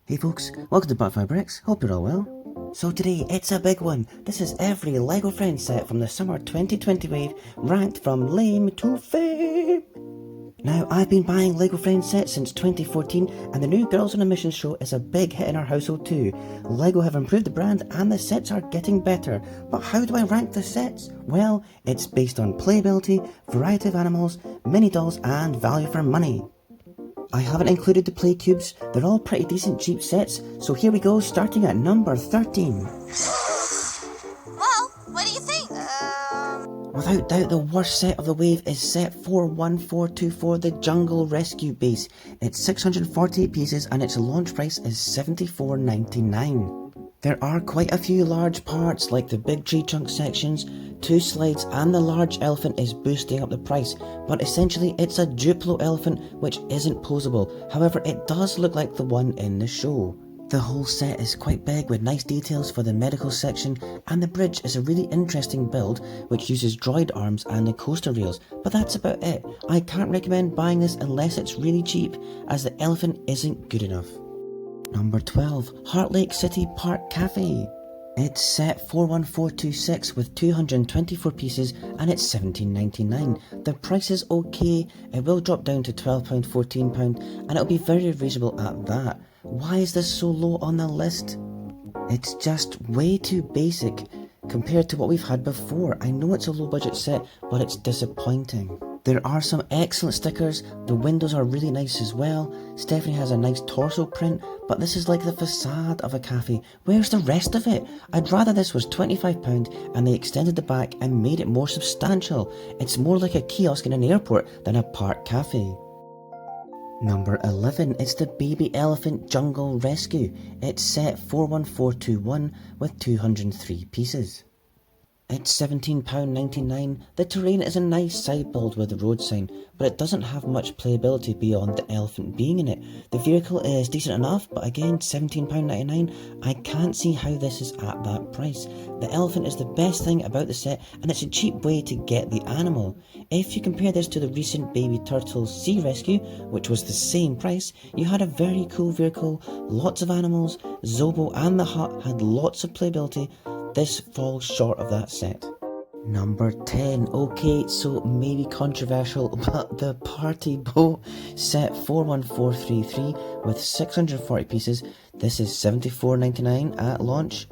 Hey folks, welcome to Butterfly Bricks, hope you're all well. So today, it's a big one. This is every LEGO Friends set from the summer 2020 wave, ranked from lame to fame. Now, I've been buying LEGO Friends sets since 2014, and the new Girls on a Mission show is a big hit in our household too. LEGO have improved the brand and the sets are getting better. But how do I rank the sets? Well, it's based on playability, variety of animals, mini dolls, and value for money. I haven't included the play cubes, they're all pretty decent cheap sets, so here we go, starting at number 13. Well, what do you think? Without doubt, the worst set of the wave is set 41424, the Jungle Rescue Base. It's 648 pieces and its launch price is $74.99. There are quite a few large parts like the big tree trunk sections, 2 slides and the large elephant is boosting up the price, but essentially it's a Duplo elephant which isn't posable, however it does look like the one in the show. The whole set is quite big with nice details for the medical section, and the bridge is a really interesting build which uses droid arms and the coaster rails, but that's about it. I can't recommend buying this unless it's really cheap, as the elephant isn't good enough. Number 12, Heartlake City Park Cafe. It's set 41426 with 224 pieces and it's $17.99. The price is okay, it will drop down to £12, £14 and it'll be very reasonable at that. Why is this so low on the list? It's just way too basic compared to what we've had before. I know it's a low budget set, but it's disappointing. There are some excellent stickers, the windows are really nice as well, Stephanie has a nice torso print, but this is like the facade of a cafe. Where's the rest of it? I'd rather this was £25 and they extended the back and made it more substantial. It's more like a kiosk in an airport than a park cafe. Number 11, it's the Baby Elephant Jungle Rescue. It's set 41421 with 203 pieces. It's £17.99. The terrain is a nice side build with the road sign, but it doesn't have much playability beyond the elephant being in it. The vehicle is decent enough, but again, £17.99. I can't see how this is at that price. The elephant is the best thing about the set, and it's a cheap way to get the animal. If you compare this to the recent Baby Turtles Sea Rescue, which was the same price, you had a very cool vehicle, lots of animals, Zobo and the hut had lots of playability. This falls short of that set. Number 10, okay, so maybe controversial, but the Party Boat set 41433 with 640 pieces. This is $74.99 at launch.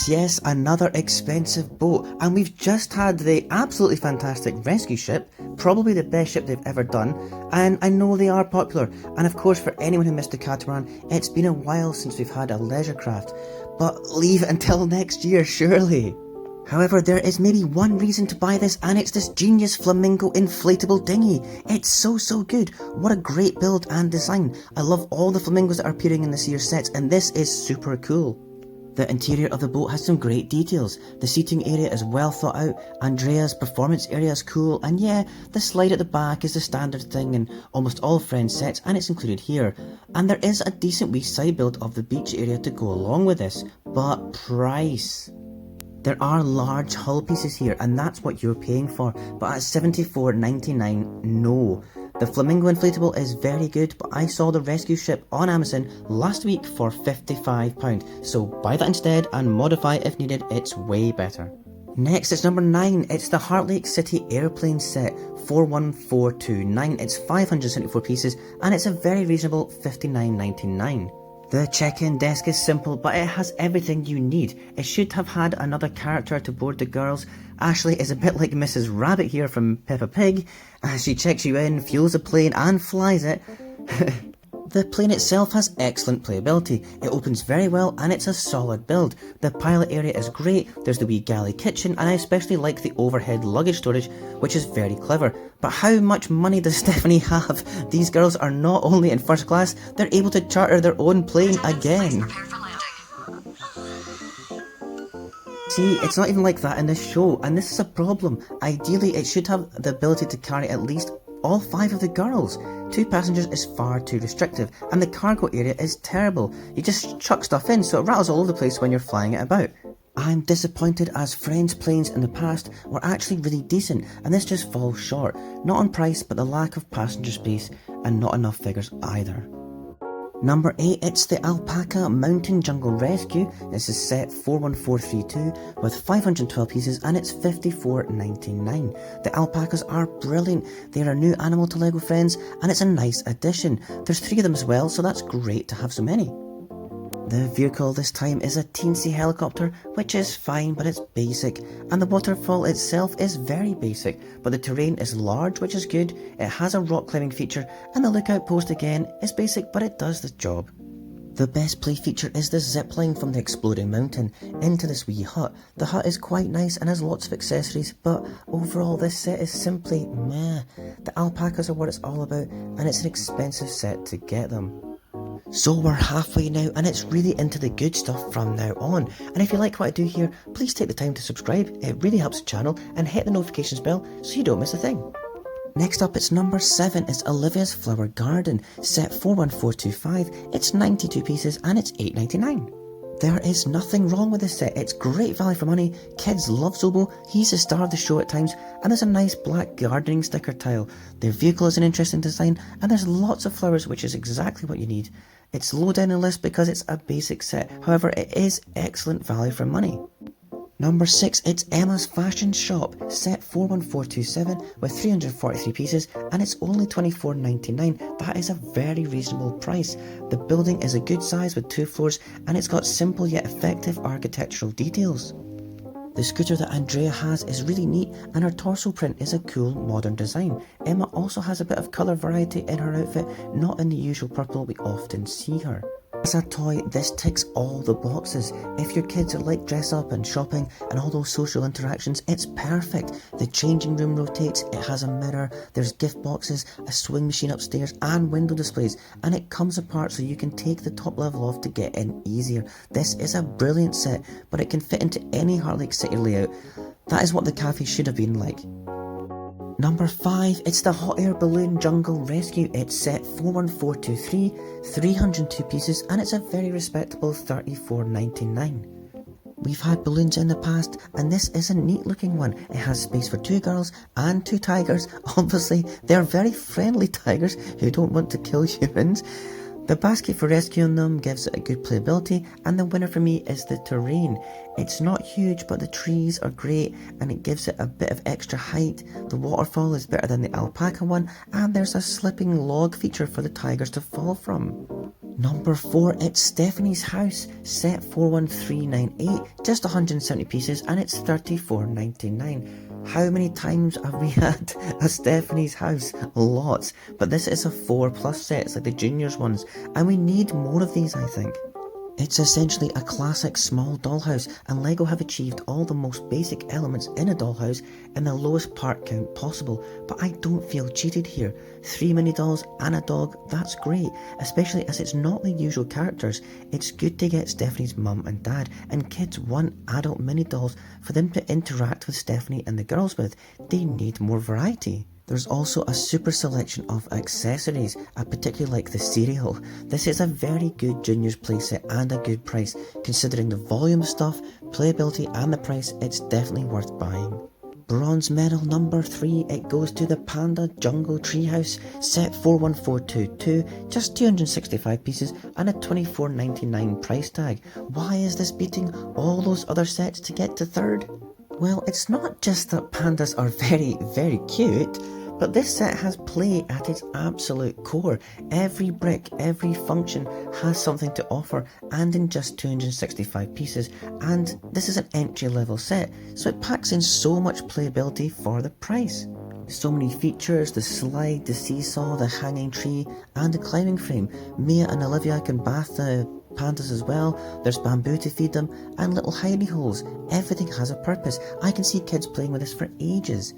Yes, another expensive boat, and we've just had the absolutely fantastic rescue ship, probably the best ship they've ever done, and I know they are popular, and of course for anyone who missed the catamaran, it's been a while since we've had a leisure craft, but leave it until next year surely. However, there is maybe one reason to buy this, and it's this genius flamingo inflatable dinghy. It's so good. What a great build and design. I love all the flamingos that are appearing in this year's sets, and this is super cool. The interior of the boat has some great details. The seating area is well thought out, Andrea's performance area is cool, and yeah, the slide at the back is the standard thing in almost all Friends sets, and it's included here. And there is a decent wee side build of the beach area to go along with this, but price. There are large hull pieces here, and that's what you're paying for, but at $74.99, no. The Flamingo inflatable is very good, but I saw the rescue ship on Amazon last week for £55, so buy that instead and modify if needed, it's way better. Next, it's number 9, it's the Heartlake City Airplane set, 41429, it's 574 pieces, and it's a very reasonable $59.99. The check-in desk is simple, but it has everything you need. It should have had another character to board the girls. Ashley is a bit like Mrs. Rabbit here from Peppa Pig. She checks you in, fuels the plane and flies it. The plane itself has excellent playability. It opens very well and it's a solid build. The pilot area is great, there's the wee galley kitchen, and I especially like the overhead luggage storage, which is very clever. But how much money does Stephanie have? These girls are not only in first class, they're able to charter their own plane again. See, it's not even like that in this show, and this is a problem. Ideally, it should have the ability to carry at least all 5 of the girls. 2 passengers is far too restrictive, and the cargo area is terrible. You just chuck stuff in so it rattles all over the place when you're flying it about. I'm disappointed as Friends planes in the past were actually really decent and this just falls short, not on price but the lack of passenger space and not enough figures either. Number 8, it's the Alpaca Mountain Jungle Rescue. This is set 41432 with 512 pieces and it's $54.99. The alpacas are brilliant, they are a new animal to LEGO Friends and it's a nice addition. There's 3 of them as well, so that's great to have so many. The vehicle this time is a teensy helicopter, which is fine but it's basic, and the waterfall itself is very basic, but the terrain is large which is good, it has a rock climbing feature, and the lookout post again is basic but it does the job. The best play feature is the zipline from the exploding mountain into this wee hut. The hut is quite nice and has lots of accessories, but overall this set is simply meh. The alpacas are what it's all about and it's an expensive set to get them. So we're halfway now and it's really into the good stuff from now on, and if you like what I do here, please take the time to subscribe, it really helps the channel, and hit the notifications bell so you don't miss a thing. Next up, it's number 7, it's Olivia's Flower Garden, set 41425, it's 92 pieces and it's $8.99. There is nothing wrong with this set, it's great value for money, kids love Zobo, he's the star of the show at times, and there's a nice black gardening sticker tile. Their vehicle is an interesting design, and there's lots of flowers which is exactly what you need. It's low down the list because it's a basic set, however it is excellent value for money. Number 6, it's Emma's Fashion Shop, set 41427 with 343 pieces and it's only $24.99. That is a very reasonable price. The building is a good size with 2 floors and it's got simple yet effective architectural details. The scooter that Andrea has is really neat and her torso print is a cool modern design. Emma also has a bit of colour variety in her outfit, not in the usual purple we often see her. As a toy, this ticks all the boxes. If your kids are like dress up and shopping and all those social interactions, it's perfect. The changing room rotates, it has a mirror, there's gift boxes, a swing machine upstairs and window displays, and it comes apart so you can take the top level off to get in easier. This is a brilliant set, but it can fit into any Heartlake City layout. That is what the cafe should have been like. Number 5, it's the Hot Air Balloon Jungle Rescue. It's set 41423, 302 pieces and it's a very respectable $34.99. We've had balloons in the past and this is a neat looking one. It has space for 2 girls and 2 tigers. Obviously they're very friendly tigers who don't want to kill humans. The basket for rescuing them gives it a good playability, and the winner for me is the terrain. It's not huge but the trees are great and it gives it a bit of extra height. The waterfall is better than the alpaca one and there's a slipping log feature for the tigers to fall from. Number 4, it's Stephanie's House, set 41398, just 170 pieces and it's $34.99. How many times have we had a Stephanie's House? Lots, but this is a 4+ set, it's like the juniors ones, and we need more of these I think. It's essentially a classic small dollhouse, and LEGO have achieved all the most basic elements in a dollhouse in the lowest part count possible, but I don't feel cheated here. 3 mini dolls and a dog, that's great, especially as it's not the usual characters. It's good to get Stephanie's mum and dad, and kids want adult mini dolls for them to interact with Stephanie and the girls with. They need more variety. There's also a super selection of accessories, I particularly like the cereal. This is a very good juniors playset and a good price. Considering the volume of stuff, playability and the price, it's definitely worth buying. Bronze medal number 3, it goes to the Panda Jungle Treehouse, set 41422, just 265 pieces and a $24.99 price tag. Why is this beating all those other sets to get to 3rd? Well, it's not just that pandas are very cute, but this set has play at its absolute core. Every brick, every function has something to offer, and in just 265 pieces, and this is an entry level set, so it packs in so much playability for the price. So many features, the slide, the seesaw, the hanging tree, and the climbing frame. Mia and Olivia can bath the pandas as well, there's bamboo to feed them, and little hidey holes. Everything has a purpose. I can see kids playing with this for ages.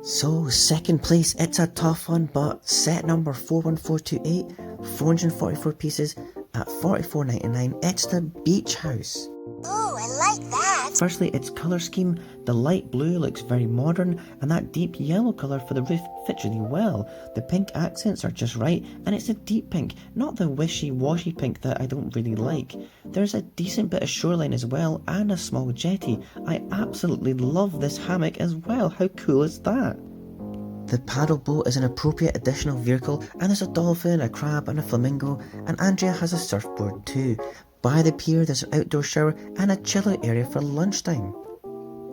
So, 2nd place, it's a tough one, but set number 41428, 444 pieces at $44.99, it's the Beach House. Ooh, I like that. Firstly, its colour scheme. The light blue looks very modern, and that deep yellow colour for the roof fits really well. The pink accents are just right, and it's a deep pink, not the wishy-washy pink that I don't really like. There's a decent bit of shoreline as well, and a small jetty. I absolutely love this hammock as well. How cool is that? The paddle boat is an appropriate additional vehicle, and there's a dolphin, a crab and a flamingo, and Andrea has a surfboard too. By the pier there's an outdoor shower and a chill out area for lunchtime.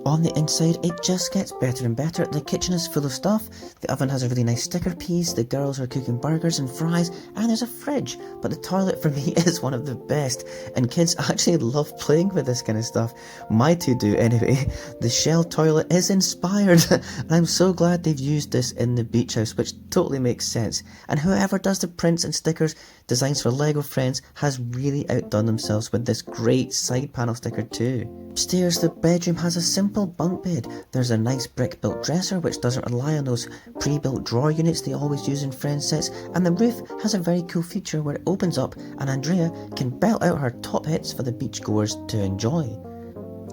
On the inside, it just gets better and better. The kitchen is full of stuff, the oven has a really nice sticker piece, the girls are cooking burgers and fries, and there's a fridge. But the toilet for me is one of the best, and kids actually love playing with this kind of stuff. My two do anyway. The shell toilet is inspired, and I'm so glad they've used this in the beach house, which totally makes sense. And whoever does the prints and stickers, designs for Lego friends, has really outdone themselves with this great side panel sticker too. Upstairs, the bedroom has a simple bunk bed. There's a nice brick built dresser which doesn't rely on those pre-built drawer units they always use in friends sets, and the roof has a very cool feature where it opens up and Andrea can belt out her top hits for the beachgoers to enjoy.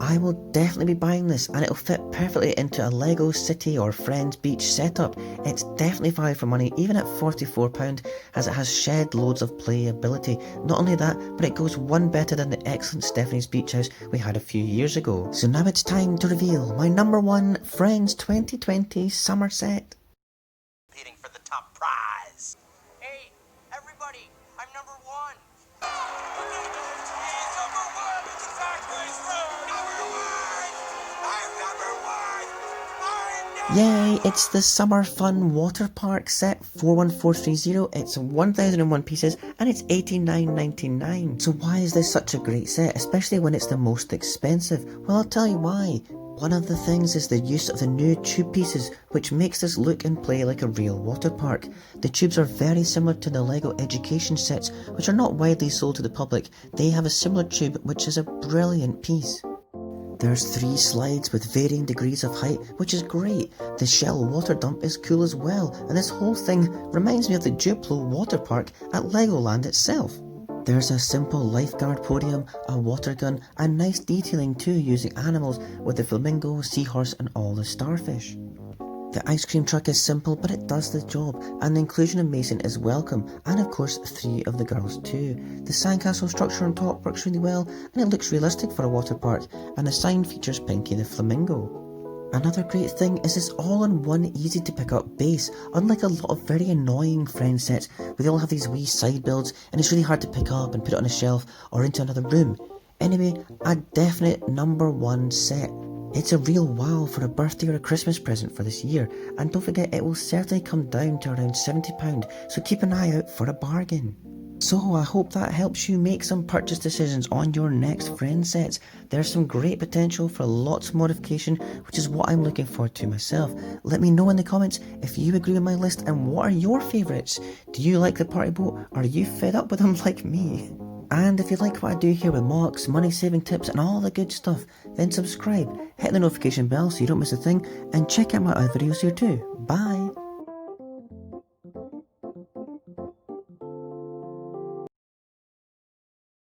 I will definitely be buying this, and it'll fit perfectly into a Lego City or Friends Beach setup. It's definitely value for money, even at £44, as it has shed loads of playability. Not only that, but it goes one better than the excellent Stephanie's Beach House we had a few years ago. So now it's time to reveal my number one Friends 2020 summer set. Competing for the top prize. Hey, everybody, I'm number one. He's number one. It's exactly true. Number one. I'm number one. I'm number Yay, it's the Summer Fun Waterpark set 41430. It's 1001 pieces and it's $89.99. So why is this such a great set, especially when it's the most expensive? Well, I'll tell you why. One of the things is the use of the new tube pieces, which makes this look and play like a real water park. The tubes are very similar to the Lego education sets, which are not widely sold to the public. They have a similar tube, which is a brilliant piece. There's 3 slides with varying degrees of height, which is great. The shell water dump is cool as well, and this whole thing reminds me of the Duplo water park at Legoland itself. There's a simple lifeguard podium, a water gun, and nice detailing too using animals with the flamingo, seahorse and all the starfish. The ice cream truck is simple, but it does the job, and the inclusion of Mason is welcome, and of course 3 of the girls too. The sandcastle structure on top works really well, and it looks realistic for a water park, and the sign features Pinky the flamingo. Another great thing is it's all-in-one easy to pick up base, unlike a lot of very annoying friend sets where they all have these wee side builds and it's really hard to pick up and put it on a shelf or into another room. Anyway, a definite number one set. It's a real wow for a birthday or a Christmas present for this year, and don't forget it will certainly come down to around £70, so keep an eye out for a bargain. So I hope that helps you make some purchase decisions on your next friend sets. There's some great potential for lots of modification, which is what I'm looking forward to myself. Let me know in the comments if you agree with my list and what are your favourites. Do you like the party boat, or are you fed up with them like me? And if you like what I do here with mocks, money saving tips and all the good stuff, then subscribe, hit the notification bell so you don't miss a thing, and check out my other videos here too. Bye!